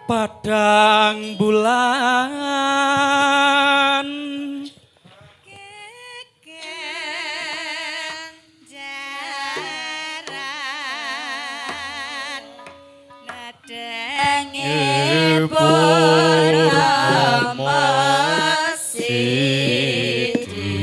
Padang bulan keken jaran nadenge purnama sidi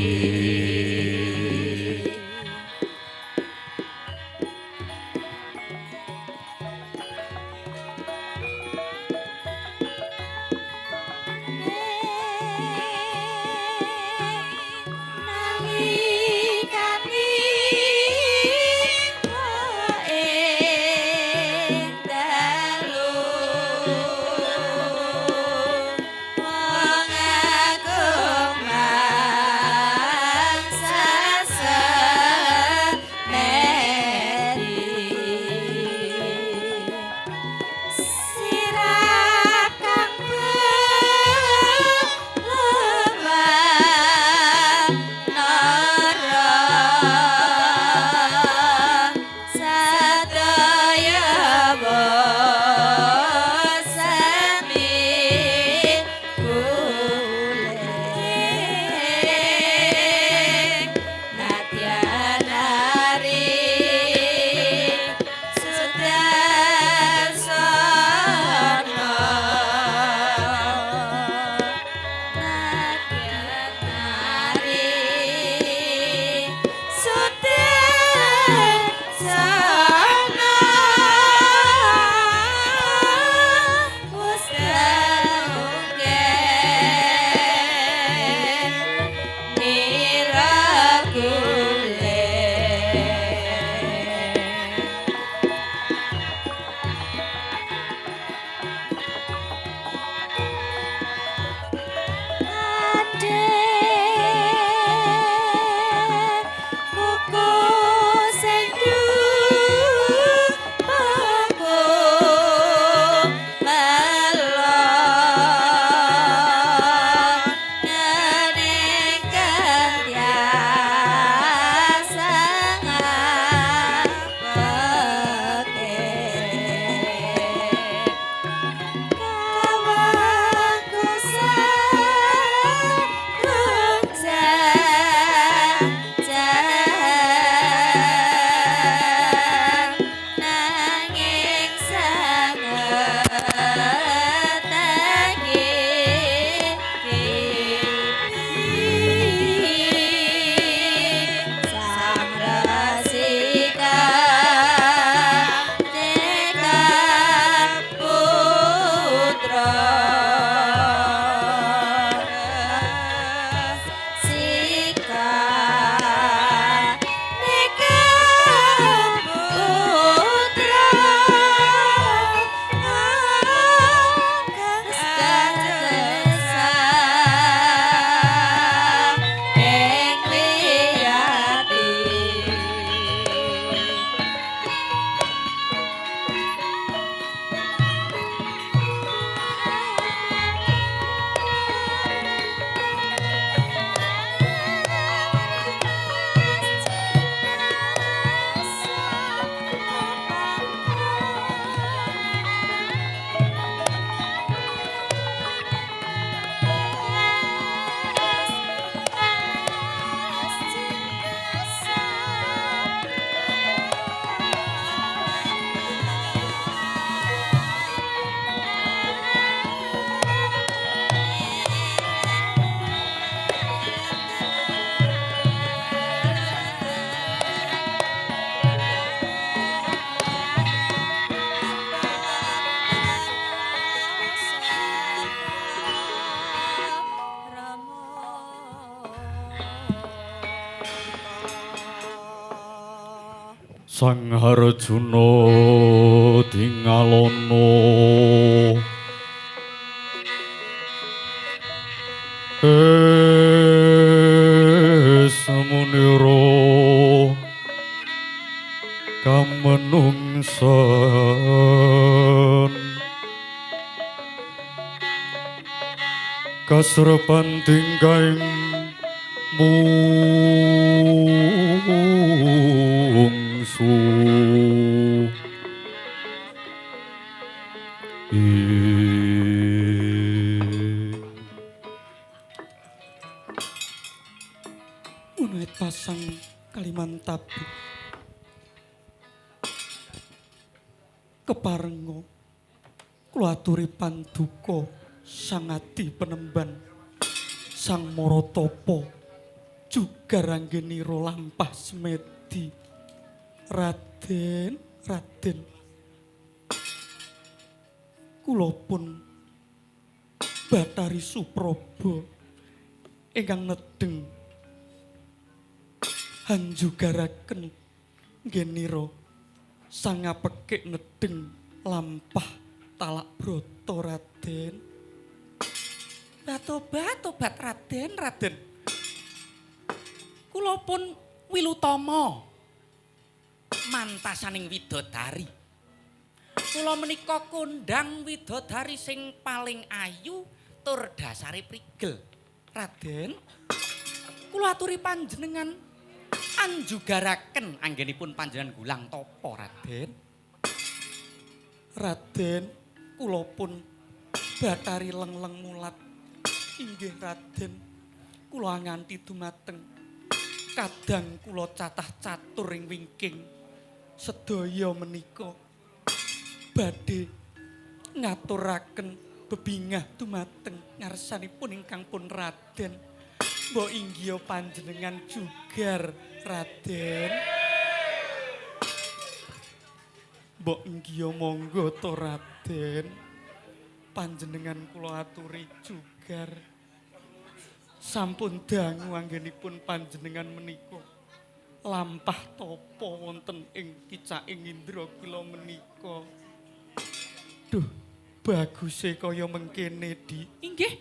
Sang Harjuna tingalana samunira kamenungsan kasrepan tingkaing mungsu Unait pasang Kalimantabi keparengo kula aturi panduka sang adi penemban sang Maratapa juga ranggenira lampah semedi Raden kula pun Bathari Supraba ingkang nedeng hanjugaraken ngenira sang ngapekik nedeng lampah talak brata Raden. Tobat Raden. Kula pun Wilutama mantasaning widodari. Kula menika kondhang widodari sing paling ayu tur dasare prigel. Raden, kula aturi panjenengan anjugaraken anggenipun panjenengan gulang tapa, Raden. Raden, kula pun Bathari Lengleng Mulat. Inggih Raden, kula nganti dumateng kadang kula catah catur ing wingking sedaya menika badhe ngaturaken bebingah dumateng ngarsanipun ingkang pun Raden. Mbok inggih panjenengan jugar Raden. Mbok inggih monggo to Raden. Panjenengan kula aturi jugar. Sampun dangu anggenipun panjenengan menika lampah tapa wonten ing kicaking Indra kula menika. Duh, baguse kaya mengkene Di. Inggih.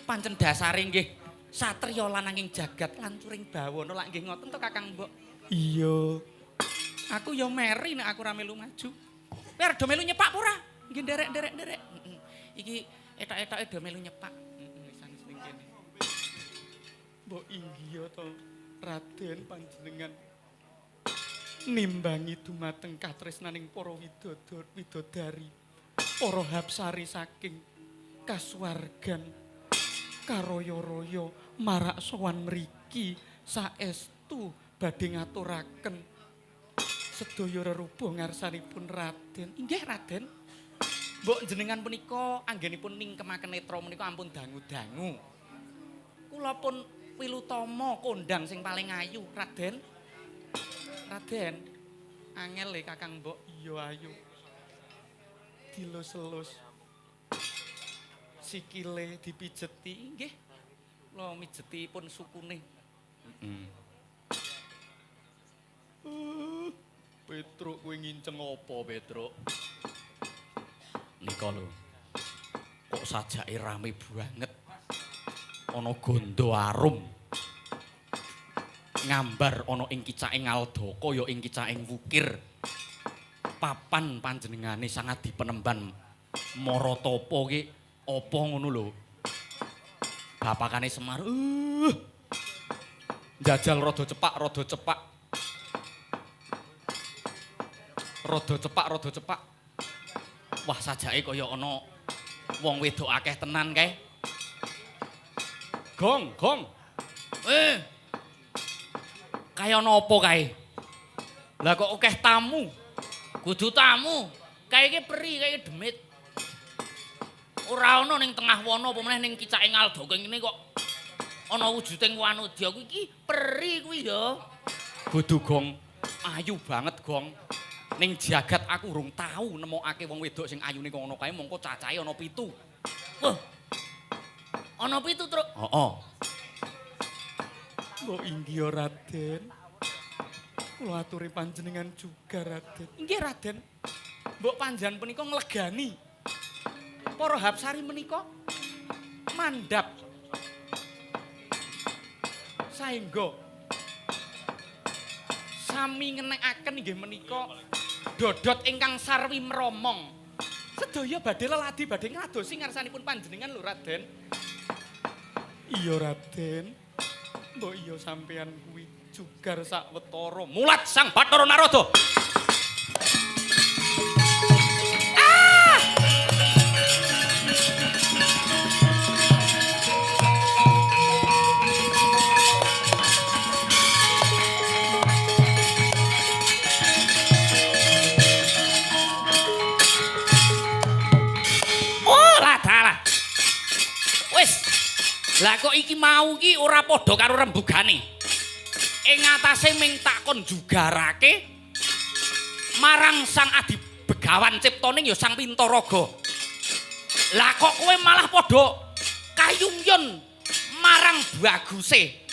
Pancen dasare nggih satriya lananging jagat lancuring bawana lak nggih ngoten to Kakang Mbok. Iya. Aku ya meri nek aku ora melu maju. Kowe arep do melu nyepak apa ora? Nggih nderek. Iki etok-etoke do melu nyepak. Wisan sing kene. Mbok inggih to Raden panjenengan nimbangi dumateng katresnaning para widodari, para hapsari saking kasuwargan karaya-raya marak sowan mriki saestu badhe ngaturaken sedaya rerubuh ngarsanipun Raden. Inggih Raden. Mbok jenengan punika anggenipun ningkemaken netra menika ampun dangu-dangu. Kula pun Wilutama kondhang sing paling ayu, Raden. Raden, angel Kakang Mbok. Iya ayu. Dilus-elus. Sikile dipijeti. Nggih. Kula mijeti pun sukune. Petruk kowe nginceng apa Petruk? Nika lho. Kok sajake rame banget. Ana gondo arum. Ngambar ana ing kicaking Aldaka ya ing kicaking Wukir. Papan panjenengane sang adi penemban Maratapa ki apa ngono lho. Bapakane Semar. Njajal rada cepak. Rada cepak. Wah sajake kaya ana wong wedok akeh tenan kae. Gong. Kaya ana apa kae? Lah kok akeh tamu? Kudu tamu. Kae iki peri, kae demit. Ora ana ning tengah wana apa meneh ning kicaking Aldaka ngene kok ana wujuding wanodya kuwi iki peri kuwi ya. Kudu Gong. Ayu banget Gong. Ning jagat aku urung tau nemokake wong wedok sing ayune kok ngono kae mongko cacahe ana 7. Wah. Ana 7, Truk? Heeh. Mbok inggih Raden. Kula aturi panjenengan juga, Raden. Nggih, Raden. Mbok panjenengan punika nglegani para Hapsari menika mandhap saengga sami ngenekaken inggih menika dodot ingkang sarwi mromong. Sedaya badhe leladi badhe ngadosi ngarsanipun panjenengan lho, Raden. Iya, Raden. Mbok iya sampeyan kuwi jugar sawetara. Mulat Sang Bathara Narada. Lah kok iki mau ki ora padha karo rembugane. Ing atase ming takon jugarake marang Sang Adi Begawan ciptaning ya Sang Pintaraga. Lah kok kowe malah padha kayungyon marang baguse.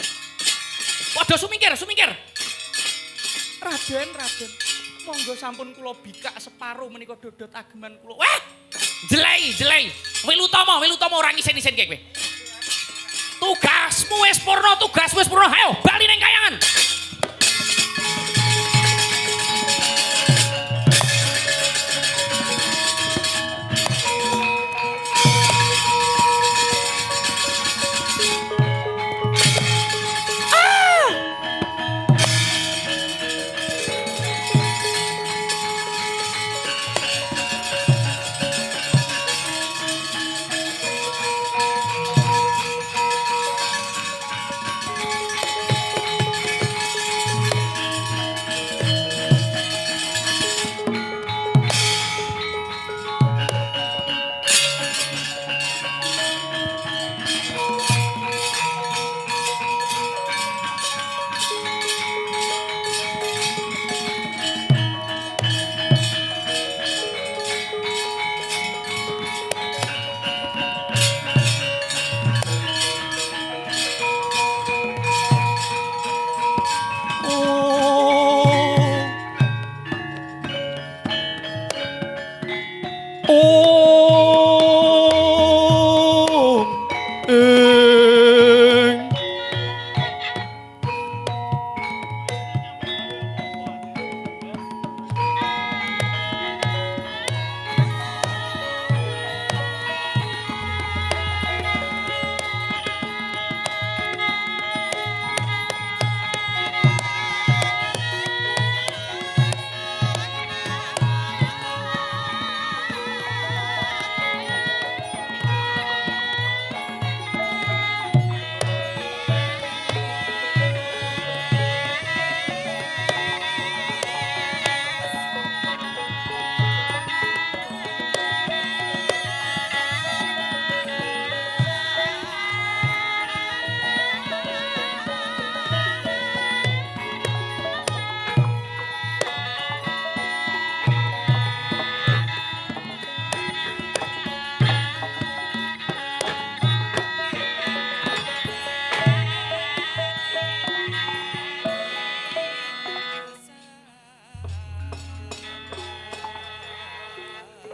Padha sumingkir. Raden, monggo sampun kula bikak separo menika dodot ageman kula. Wah! Jelai. Wilutama ora ngisen-isen kowe. Tugasmu wis purna, Ayo, bali ning kayangan.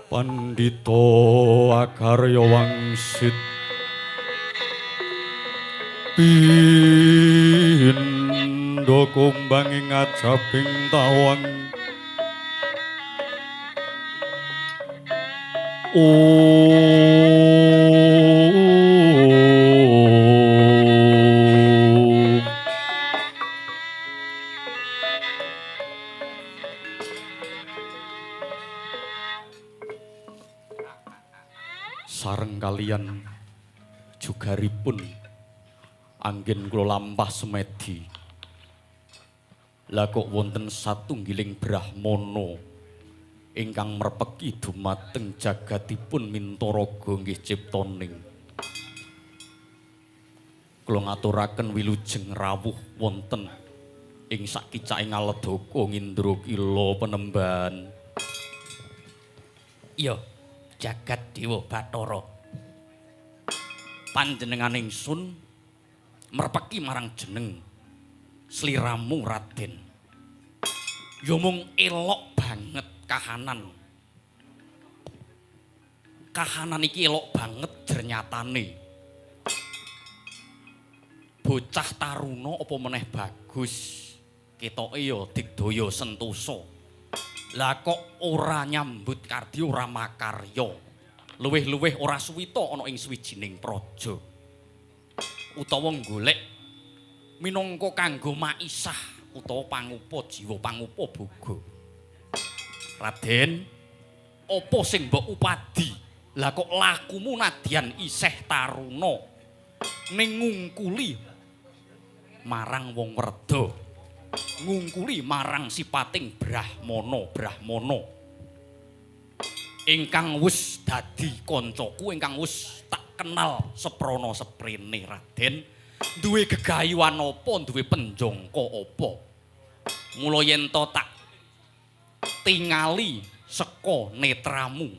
Pandita Akarya Wangsit pindha kumbang ing ngajabing tawang sareng kalian jugaripun anggen kula lampah semedi. Lah kok wonten satunggiling brahmana ingkang merpeki dumateng jagatipun Mintaraga nggih ciptaning. Kula ngaturaken wilujeng rawuh wonten ing sakicaking Aledaka Ngindrakila Penemban. Iya, jagat Dewa Bathara. Panjenengan ingsun merpeki marang jeneng sliramu Raden. ya mung elok banget kahanan. Kahanan iki elok banget jernyatane. Bocah taruna apa meneh bagus. Ketoke ya digdaya sentosa. Lah kok ora nyambut kardi ora makarya. Luwih-luwih ora suwita ana ing swijining praja. Utawa golek minangka kanggo maisah utawa pangupa jiwa pangupa boga. Raden, apa sing mbok upadi? Lah kok lakumu nadyan isih taruna ning ngungkuli marang wong werda. Ngungkuli marang sipating Brahmana ingkang wis dadi kancaku, ingkang wis tak kenal seprana seprene. Raden, duwe gegayuhan apa, duwe penjangka apa? Mula yen to tak tingali saka netramu,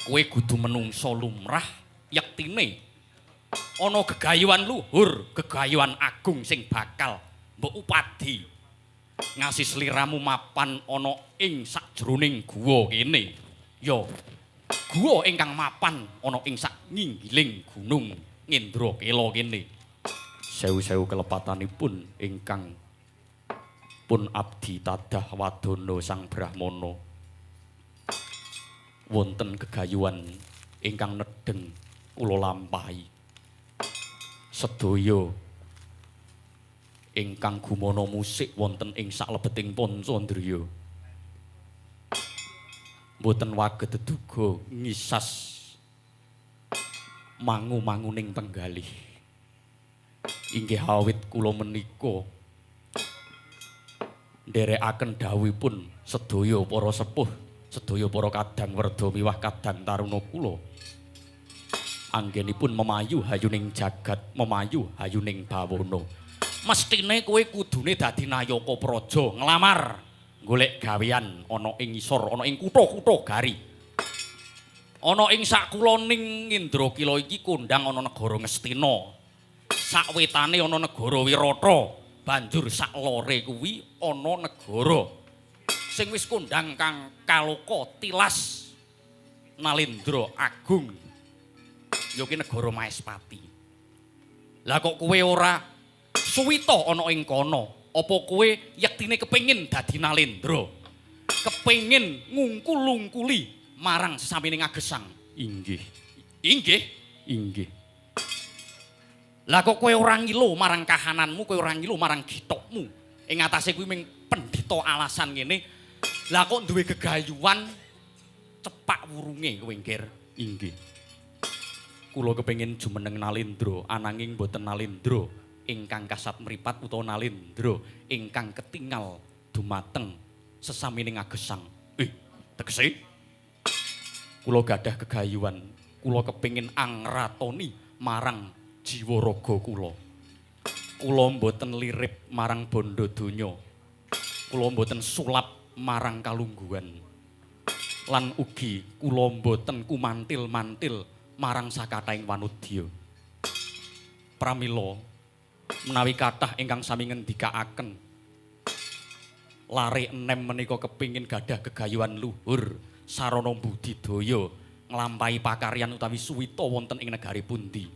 kowe kudu menungsa lumrah, yektine ana gegayuhan luhur, gegayuhan agung sing bakal mbok upadi ngasih sliramu mapan ana ing sakjroning guwa kene. Ya, guwa ingkang mapan ana ing saknginggiling gunung Ngendrakela kene. Sewu-sewu kelepatanipun ingkang pun abdi tadah wadana Sang Brahmana. Wonten gegayuhan ingkang nedheng kula lampahi. Sedaya ingkang gumana musik wonten ing saklebeting Pancandriya mboten waget deduga ngisas mangu-manguning penggalih. Inggih awit kula menika nderekaken dawuhipun sedaya para sepuh, sedaya para kadang werda miwah kadang taruna kula. Anggenipun memayu hayuning jagat, memayu hayuning bawana. Mestine kowe kudune dadi nayaka praja nglamar golek gawean ana ing isor, ana ing kutha-kutha gari. Ana ing sakuloning Indrakila iki kondhang ana negara Ngastina. Sakwetane ana negara Wirata, banjur saklore kuwi ana negara sing wis kondhang kang kaloka tilas Nalendra Agung. Ya ki negara Maespati. Lah kok kowe ora suwita ana ing kono? Apa kowe yektine kepengin dadi Nalendra? Kepengin ngungkul-ungkuli marang sesamining agesang? Inggih. Inggih. Inggih. Lah kok kowe ora ngilo marang kahananmu, kowe ora ngilo marang gitokmu. Ing atase kuwi ming pendhita alasan ngene. Lah kok duwe gegayuhan cepak wurunge kowe ngger? Inggih. Kula kepengin jumeneng Nalendra, ananging boten Nalendra ingkang kasat mripat utawa Nalendra ingkang ketingal dumateng sesamining agesang. Tegese kula gadah gegayuhan, kula kepengin angratoni marang jiwa raga kula. Kula mboten lirip marang bondo donya. Kula mboten sulap marang kalungguhan. Lan ugi kula mboten kumantil-mantil marang sakathahing wanudya. Pramila menawi kathah ingkang sami ngendikaaken lare enem menika kepingin gadah gegayuhan luhur sarana budidaya nglampahi pakaryan utawi suwita wonten ing negari pundi,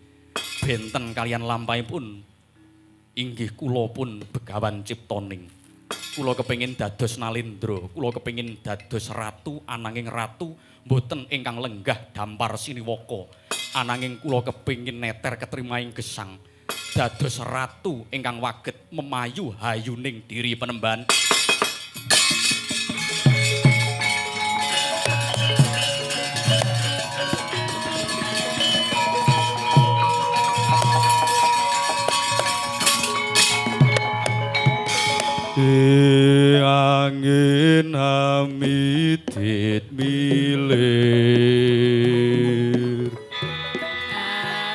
benten kaliyan lampahipun inggih kula pun begawan ciptaning. Kula kepingin dados Nalendra, kula kepingin dados ratu, ananging ratu mboten ingkang lenggah dampar siniwaka, ananging kula kepingin neter ketrimaing gesang dados ratu ingkang waget memayu hayuning diri penemban. Angin hamidit milir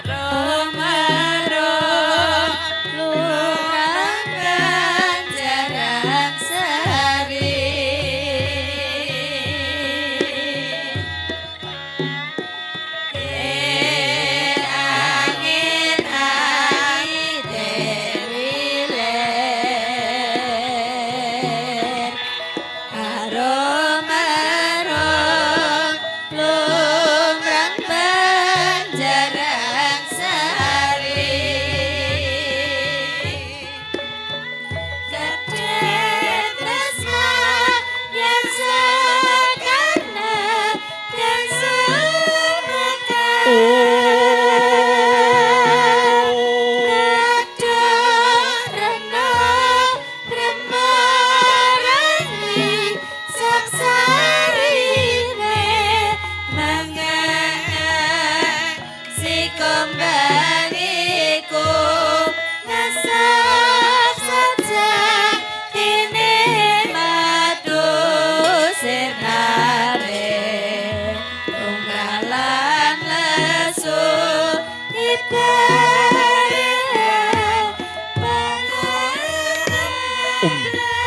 Arom-arom lurang banjaran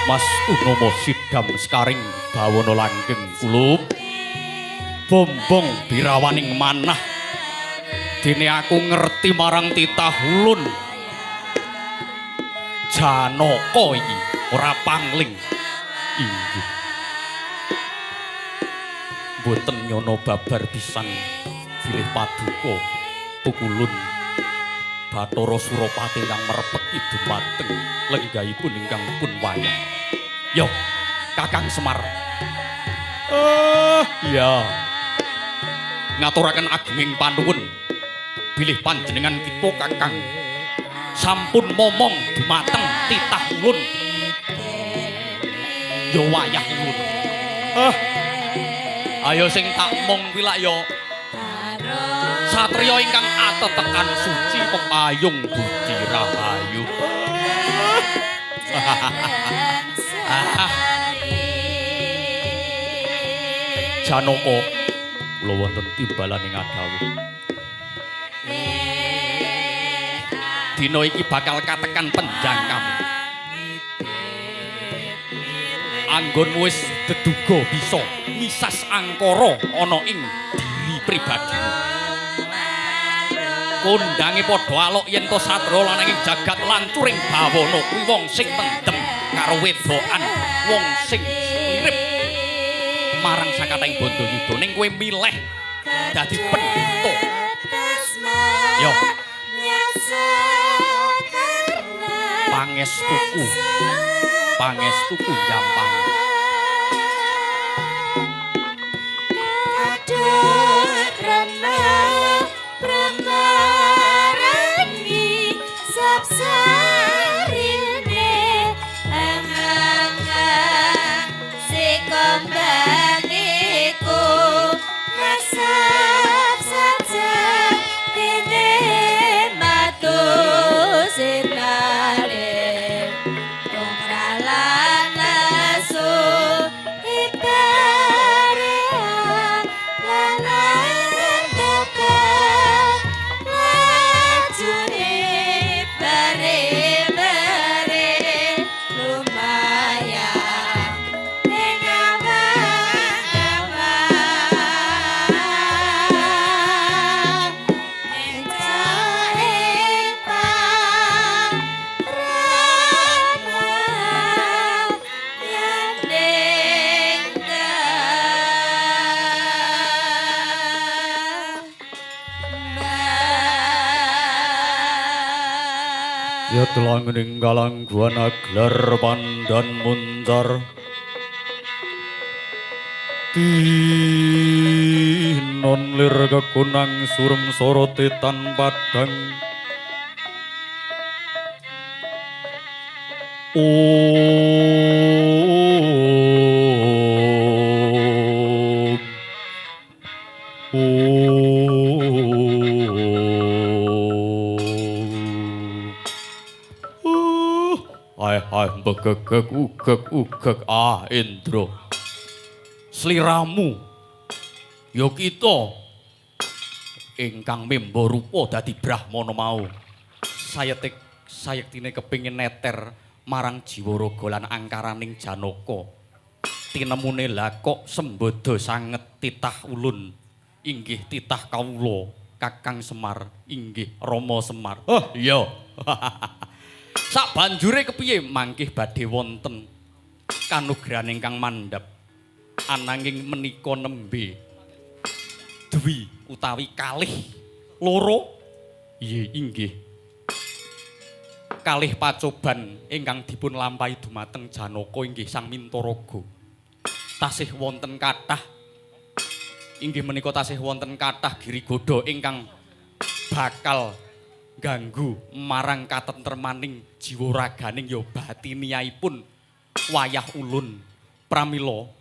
Mas Unomo sidam sekaring bawana langgeng kulup bombong birawaning manah dene aku ngerti marang titah ulun Janaka iki ora pangling inggih boten nyono babar pisan bilih paduka pukulun Bathara Surapati ingkang merepeki dumateng lenggahipun ingkang pun wayah. Yo, Kakang Semar. Iya. Ngaturaken agunging panuwun bilih panjenengan kita Kakang sampun momong dumateng titah ulun. Yo wayah ulun. Ayo sing tak mong kuwi lak yo satriya ingkang atetekan suci pepayung budi rahayu. Janaka kula wonten timbalaning adawuh. Dina iki bakal katekan penjangkam. Anggonmu wis deduga bisa misas angkara ana ing diri pribadimu. Kondange padha alok yen to satra lanang ing jagat lancuring bawana kuwi wong sing pendem karo wedokan, wong sing urip marang sakataing bondo yuda ning kowe milih dadi pendhita. Yo. Pangestuku jampang. Pramarangi sapsarine angang sikombangiku nasab sajak dene matu sinare tunggalan nasu ibare lalan tokat lajune bare-bare lumayan ning awang-awang ning caing pangrana yen ning Ya telang ninggalang guana gelar pandan muncar Tinon lir kekunang surem sorote tan padang Hai begegek ugek Indra sliramu ya kita ingkang memba rupa dadi brahmana mau sayektine kepingin neter marang jiwa raga lan angkaraning Janaka tinemune lah kok sembodo sanget titah ulun inggih titah kawula Kakang Semar inggih Rama Semar iya sak banjure kepiye mangkih badhe wonten kanugrahan ingkang mandhap ananging menika nembe dwi utawi kalih loro iya inggih kalih pacoban ingkang dipun lampahi dumateng Janaka inggih Sang Mintaraga tasih wonten kathah inggih menika tasih wonten kathah girigoda ingkang bakal ganggu marang katentremaning jiwa raganing ya batiniaipun wayah ulun pramila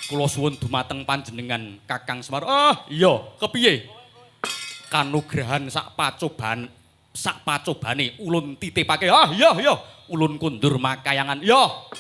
kula suwun dumateng panjenengan Kakang Semar iya kepiye kanugrahan sak pacobane ulun titipake iya ulun kundur makayangan iya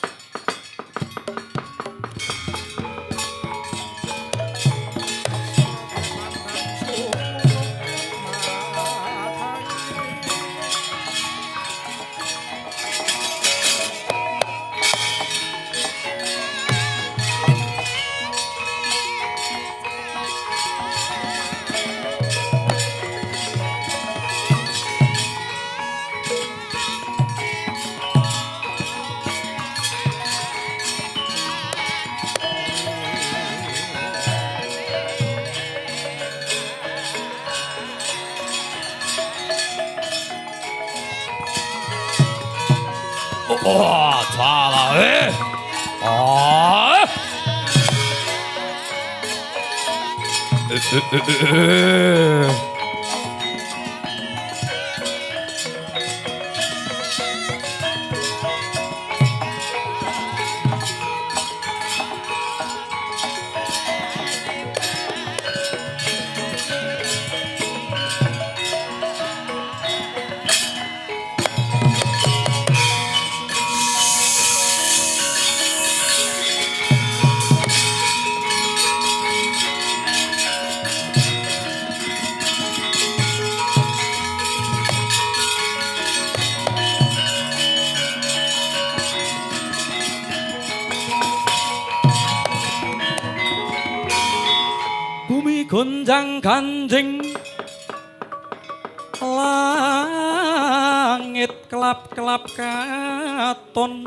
Wah, salah. Ah. Bumi gonjang ganjing langit kelap-kelap katon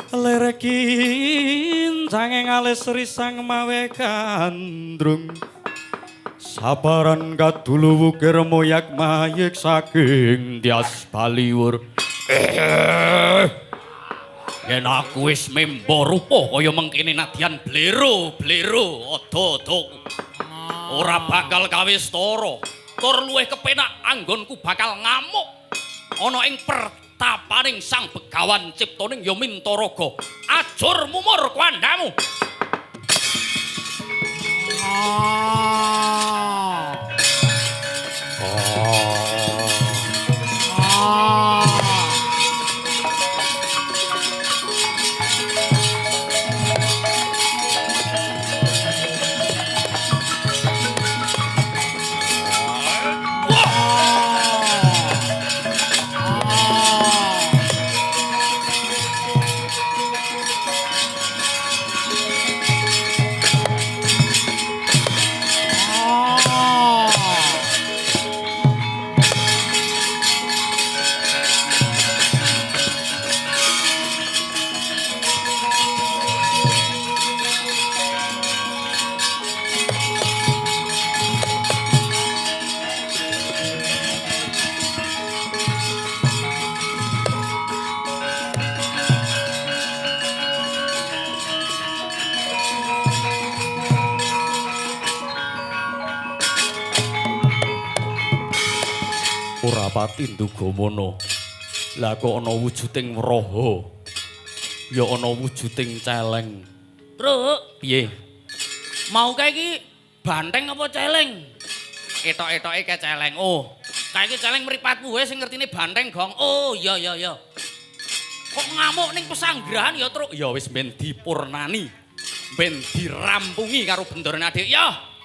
lerekin sanging alis risang mawe gandrung sabaran kadulu wukir moyak mayik saking tias baliwur Yen aku wis membo rupa kaya mengkene nadyan blero odo-odo. Ora bakal kawistara. Tur luwih kepenak anggonku bakal ngamuk. Ana ing pertapaning Sang Begawan ciptaning ya Mintaraga. Ajur mumur kuandamu. ora pati ndugamono. Lah kok ana wujuding wraha. Ya ana wujuding celeng. Truk, Piye? mau kae iki banteng apa celeng? Etok-etoke kae celeng. Oh, kae iki celeng mripatmu wae sing ngertine banteng, Gong. Oh, iya. Kok ngamuk ning pesanggrahan ya, Truk? Ya wis ben dipurnani. Ben dirampungi karo bendorane adik. Ya.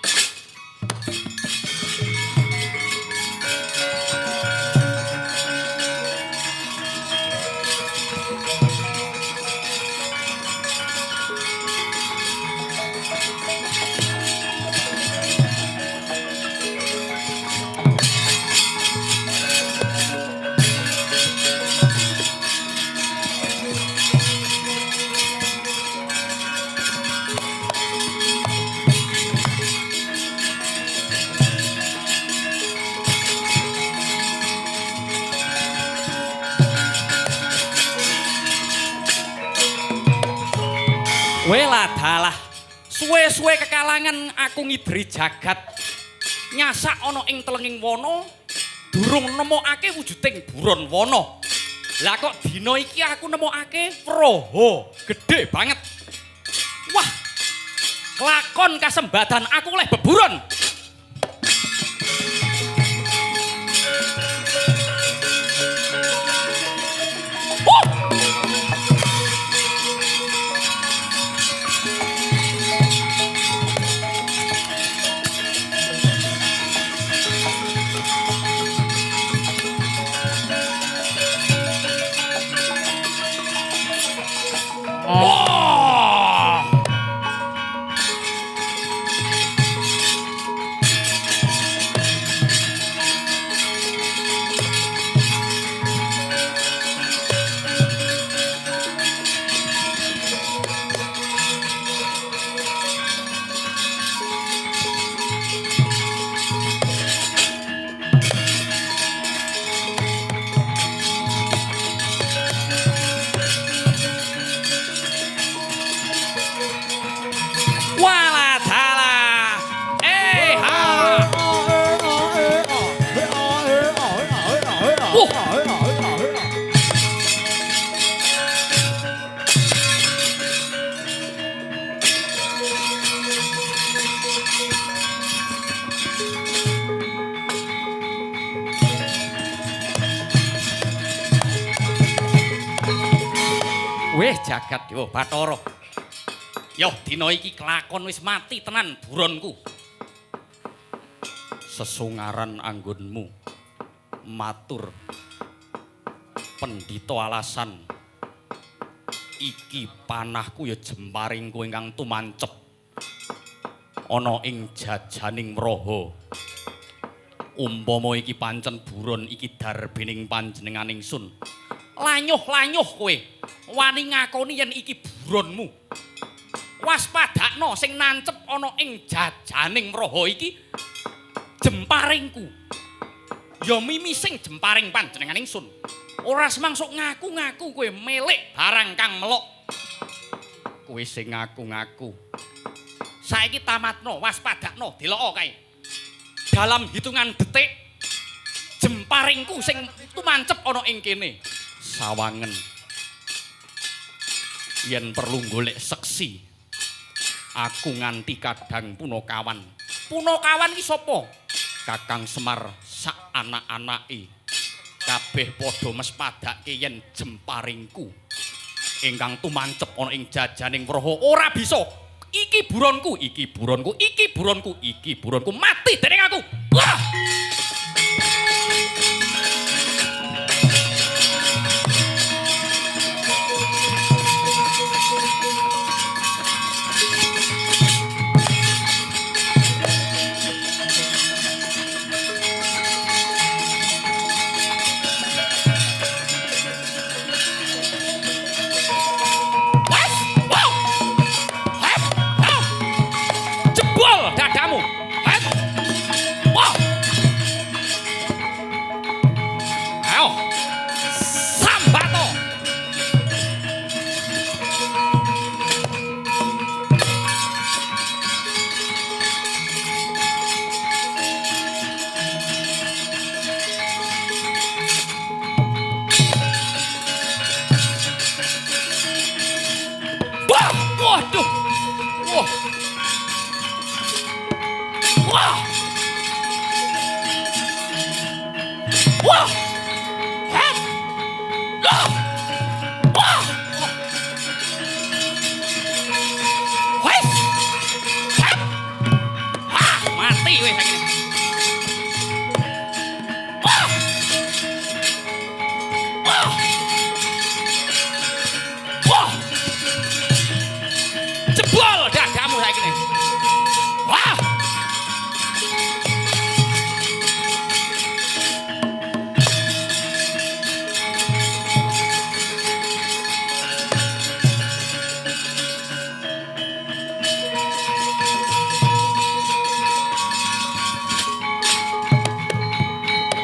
Wela dalah. Suwe-suwe kekalangan aku ngidri jagat. Nyasak ana ing telenging wana durung nemokake wujuding buron wana. Lah kok dina iki aku nemokake wraha gedhe banget. Wah. Kelakon kasembadan aku oleh beburon. Nggih jagat Dewa Bathara. Yo dina iki kelakon wis mati tenan buronku. Sesungaran anggonmu matur pendhita alasan iki panahku ya jemparingku ingkang tumancep ana ing jajaning mraha. Umpama iki pancen buron iki darbening panjenengan ingsun. Lanyuh-lanyuh kowe wani ngakoni yen iki buronmu. Waspadakno sing nancep ana ing jajaning mraha iki jemparingku. Ya mimising jemparing panjenengan ingsun. Ora semangsuk ngaku-ngaku kowe milik barang kang melok. Kowe sing ngaku-ngaku. Saiki tamatno, waspadakno, delok kae. Dalam hitungan detik jemparingku sing tumancep ana ing kene. Sawangen. Yen perlu golek seksi. Aku nganti kadang Punakawan. Punakawan iki sapa? Kakang Semar sak anak-anake. Kabeh padha mespadake yen jemparingku ingkang tumancep ana ing jajaning wraha ora bisa. Iki buronku, iki buronku, iki buronku, iki buronku mati dening aku. Wah!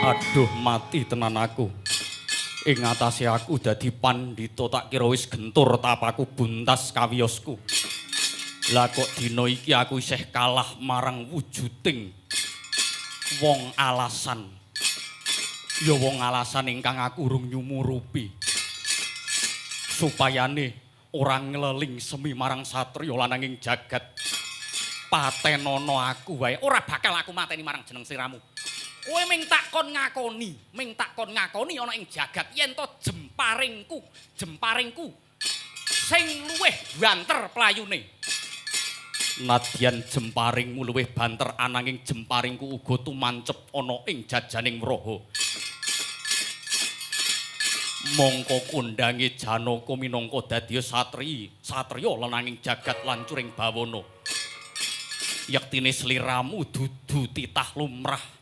Aduh mati tenan aku. Ing atase aku dadi pandhita tak kira wis gentur tapaku buntas kawiyosku. Lah kok dina iki aku isih kalah marang wujuding wong alasan. Ya wong alasan ingkang aku urung nyumurupi. Supayane ora ngleling semi marang satriya lananging jagat. Patenono aku wae ora bakal aku mateni marang jeneng siramu. Kowe ming takon ngakoni ana ing jagat yen to jemparingku sing luwih banter playune. Nadyan jemparingmu luwih banter ananging jemparingku uga tumancep ana ing jajaning wraha. Mongko kondange Janaka minangka dadi satriya lananging jagat lancuring bawana. Yektine sliramu dudu titah lumrah.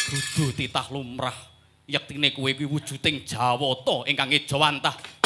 Dudu titah lumrah yektine kowe kuwi wujuding Jawata ingkang ejawantah.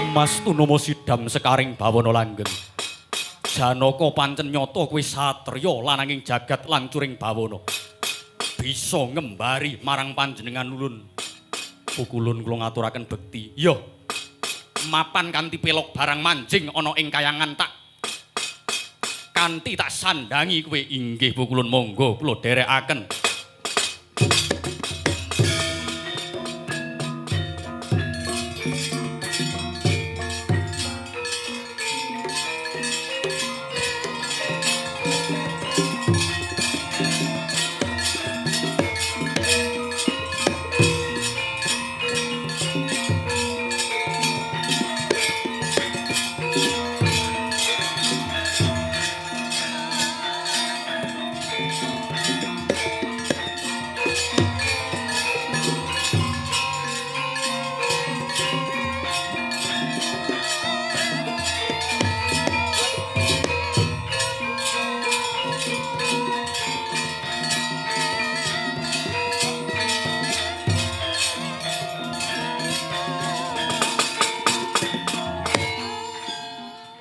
Mas tunama sidam sekaring bawana langgeng. Janaka pancen nyata kuwi satriya lananging jagat lancuring bawana. Bisa ngembari marang panjenengan ulun. Pukulun kula ngaturaken bekti. Iya. mapan kanthi pelok barang manjing ana ing kayangan tak kanthi tak sandangi kowe inggih pukulun monggo kula dherekaken.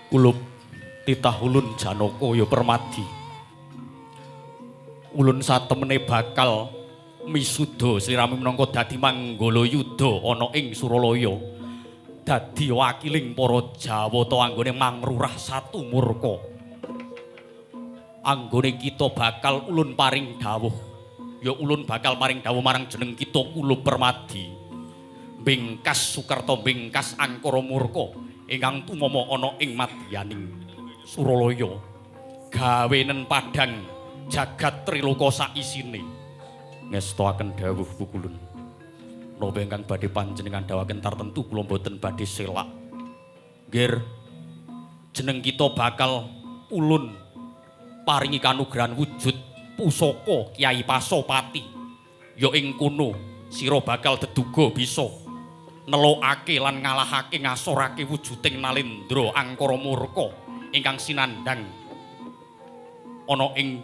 Kulup titah ulun Janaka ya Permadi. Ulun satemene bakal misuda sliramu minangka dadi manggala yuda ana ing Suralaya. Dadi wakiling para Jawata anggone mangrurah satu murka. Anggone kita bakal ulun paring dawuh. Ya ulun bakal paring dawuh marang jeneng kita Kulup Permadi. Bengkas Sukerta bengkas angkara murka. Ingkang tumama ana ing madyaning Suralaya gawenen padhang jagat triloka sak isine ngestakaken dawuh pukulun napa ingkang badhe panjenengan dawuhaken tartemtu kula boten badhe selak nggih jeneng kita bakal ulun paringi kanugrahan wujud pusaka Kyai Pasopati ya ing kono sira bakal deduga bisa nelokake lan ngalahake ngasorake wujuding Nalendra Angkara Murka ingkang sinandhang ana ing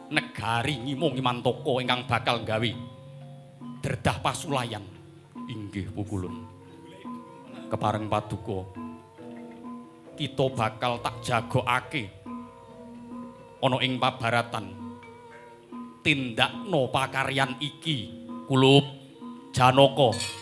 negari Ngimo Ngimantaka ingkang bakal gawe derdah pasulayan inggih pukulun kepareng paduka kita bakal tak jagokake ana ing pabaratan tindakno pakaryan iki Kulup Janaka.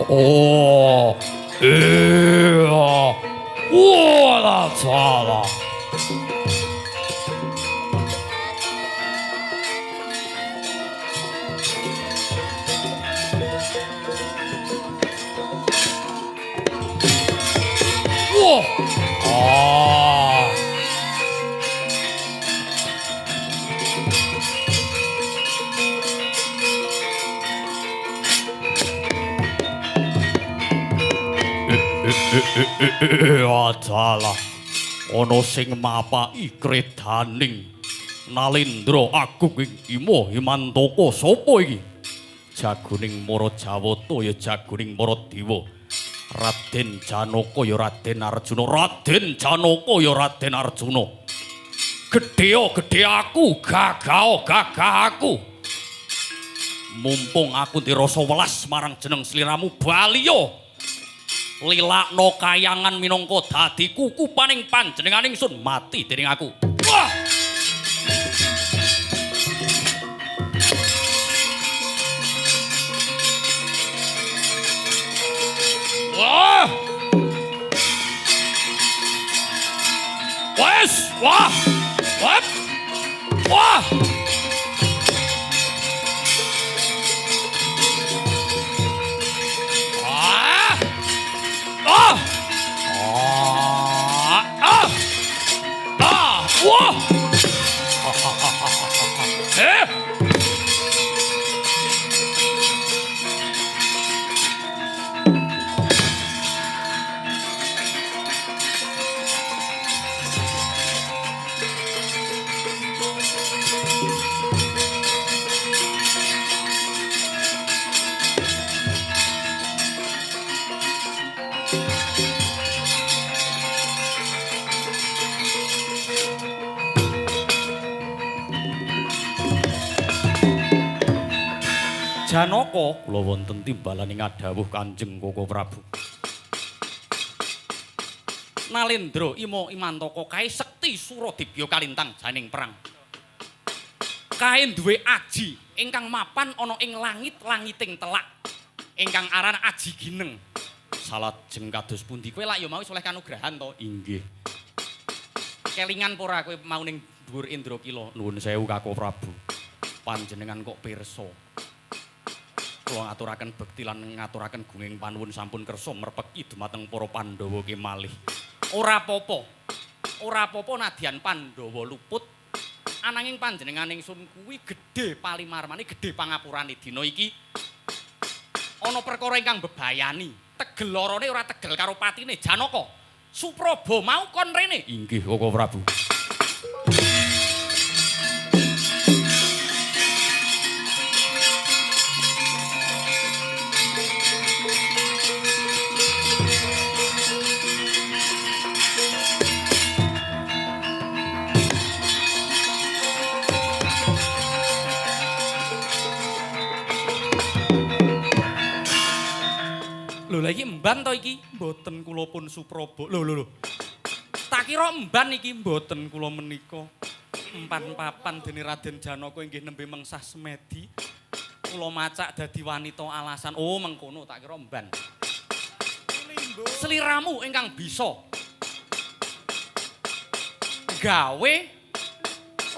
Oh, ja, 我的操了！ 哇！啊！ Adalah ana sing mapaki kredaning Nalendra Agung ing Ngimo Ngimantaka sapa iki? Jagoning Mara Jawata ya jagoning Mara Dewa. Raden Janaka ya Raden Arjuna, Raden Janaka ya Raden Arjuna. Gedhea gedhe aku, gagah gagah aku. Mumpung aku dirasa welas marang jeneng sliramu Baliya. Lilakno kayangan minangka dadi kukupaning panjenengan ingsun mati dening aku. Wah! Wah! Wah! Wah! Ah! Ah! Ah! Ah! Ah! Wah! Eh! Janaka kula wonten timbalan ing adhawuh Kanjeng Koko Prabu. Nalendra Ima Imantaka kae sekti Suradibya kalintang janing perang. Kae duwe aji ingkang mapan ana ing langit-langiting telak ingkang aran Aji Gineng. Salajeng kados pundi kowe lak ya mau oleh kanugrahan to? Inggih. Kelingan pora kowe mau ning dhuwur Indrakila. Nuwun sewu Koko Prabu. Panjenengan kok pirsa. Kula ngaturaken bekti lan ngaturaken gunging panuwun sampun kersa merpeki dumateng para Pandhawa kemalih. Ora apa-apa. Ora apa-apa nadyan Pandhawa luput. Ananging panjenengan ingsun kuwi gedhe palimarmane, gedhe pangapurane dina iki. Ana perkara ingkang bebayani. Tegel larane ora tegel karo patine Janaka. Supraba mau kon rene. Inggih Koko Prabu. Lho lha iki emban to iki? Mboten kula pun Supraba. Lho. Tak kira emban iki Mboten kula menika. Empan papan dene Raden Janaka inggih nembe mengsah semedi. kula macak dadi wanita alasan. Oh mengkono tak kira emban. Sliramu ingkang bisa gawe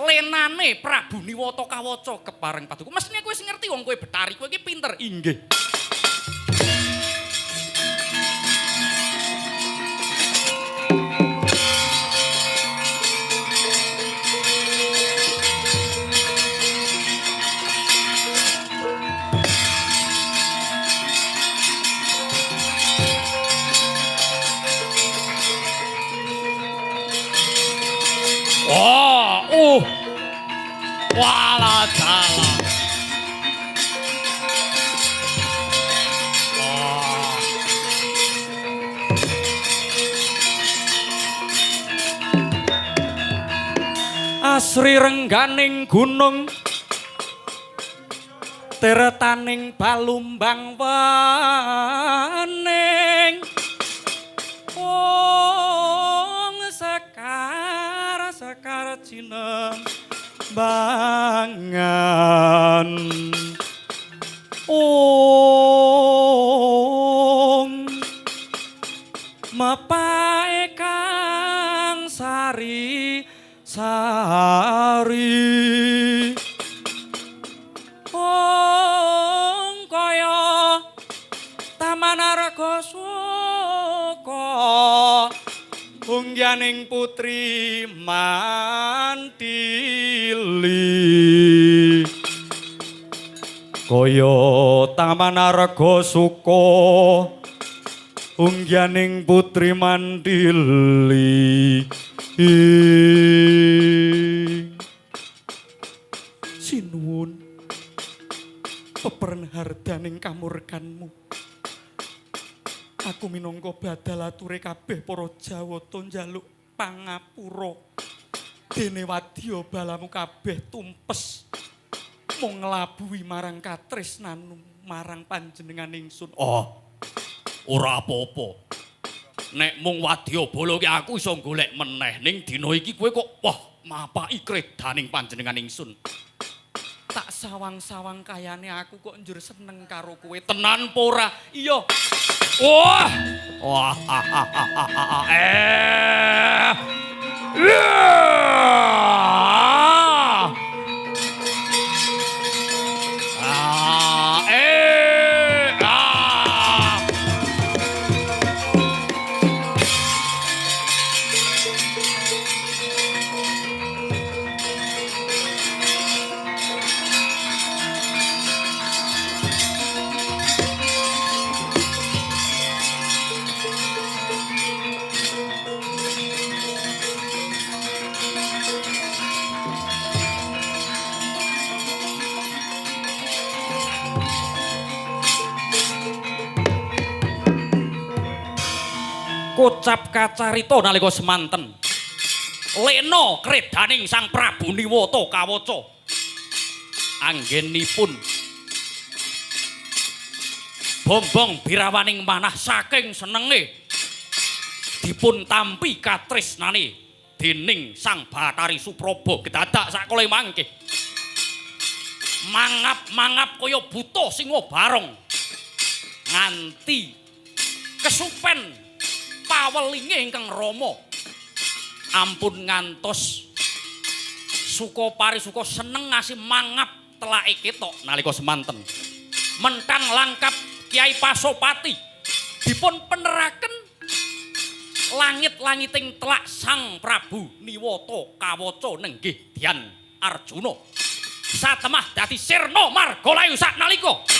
lenane Prabu Niwata Kawaca kepareng paduka. Mesthine kowe sing ngerti wong kowe Betari, kowe iki pinter. Inggih. Wala dalah. Asri rengganing gunung teretaning balumbang waning wong sekar cineng bangan mepae kang sari kaya Taman Argasuka ungganing putri Mantili kaya Taman Argasuka ungganing putri Mantili Sinuwun peperen hardaning kamurkanmu. Aku minangka badal ature kabeh para Jawata njaluk pangapura. Dene wadya balamu kabeh tumpes mung nglabuhi marang katresnanu marang panjenengan ingsun. Oh, ora apa-apa. Nek mung wadyabala ki aku iso golek meneh ning dina iki kowe kok wah mapaki kredaning panjenengan ingsun. Tak sawang-sawang kayane aku kok njur seneng karo kowe. Tenan apa ora? Iya. Wah. Wah. Kocap kacarita nalika semanten Lena kredaning Sang Prabu Niwata kawaca anggenipun bombong birawaning manah saking senenge dipun tampi katresnane dening Sang Bathari Supraba gedadak sakala mangke mangap-mangap kaya buta singa barong nganti kesupen pawelinge ingkang Rama ampun ngantos suka parisuka seneng ngasih mangap telake ketok nalika semanten mentang langkap Kyai Pasopati dipun peneraken langit-langiting telak Sang Prabu Niwata kawaca nenggih Dyan Arjuna satemah dadi sirna margalayu saknalika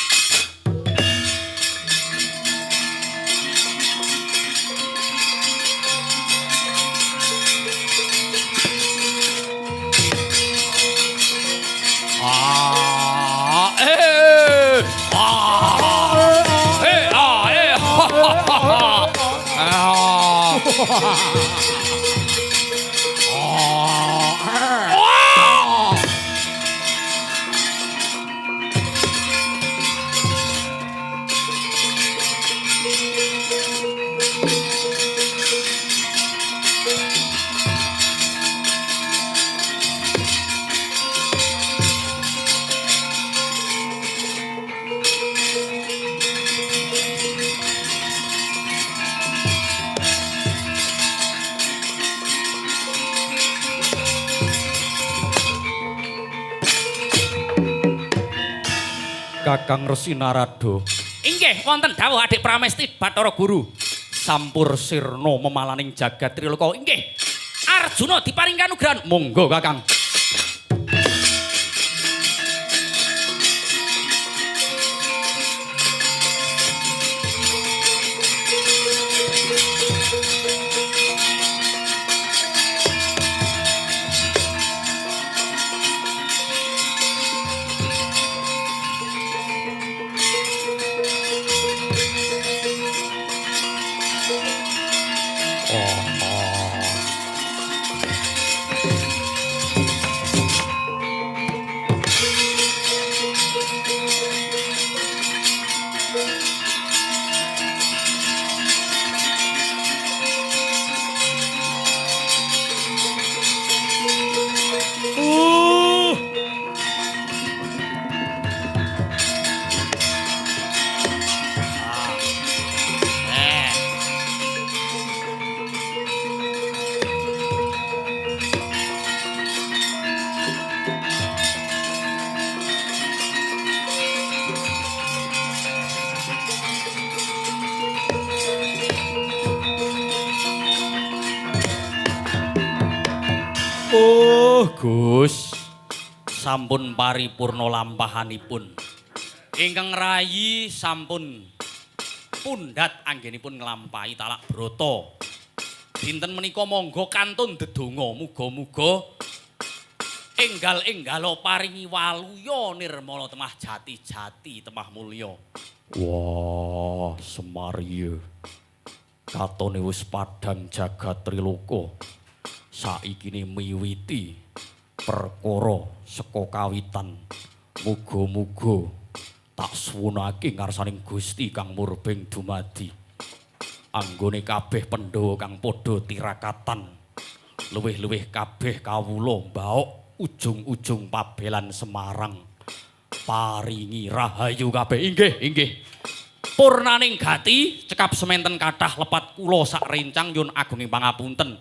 Kakang Resi Narada. Inggih wonten dawuh Adik Pramesti Bathara Guru. Sampur sirna memalaning jagat Triloka. Inggih. Arjuna diparing kanugrahan. Monggo Kakang. Gus, sampun paripurna lampahanipun. Ingkang rayi sampun pundhat anggenipun nglampahi talak brata. Dinten menika monggo kantun dedonga muga-muga enggal-enggala paringi waluya nirmala temah jati-jati temah mulya. Wah, Semariya. Katone wis padhang jagat Triloka. Saikine miwiti perkara saka kawitan muga-muga tak suwunake ngarsaning Gusti kang murbeng dumadi anggone kabeh Pandhawa kang padha tirakatan luwih-luwih kabeh kawula mbaok ujung-ujung pabelan Semarang paringi rahayu kabeh inggih purnaning gati cekap sementen kathah lepat kula sak rencang nyun agunging pangapunten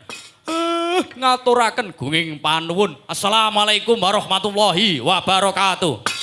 ngaturaken gunging panuwun. Assalamualaikum warahmatullahi wabarakatuh.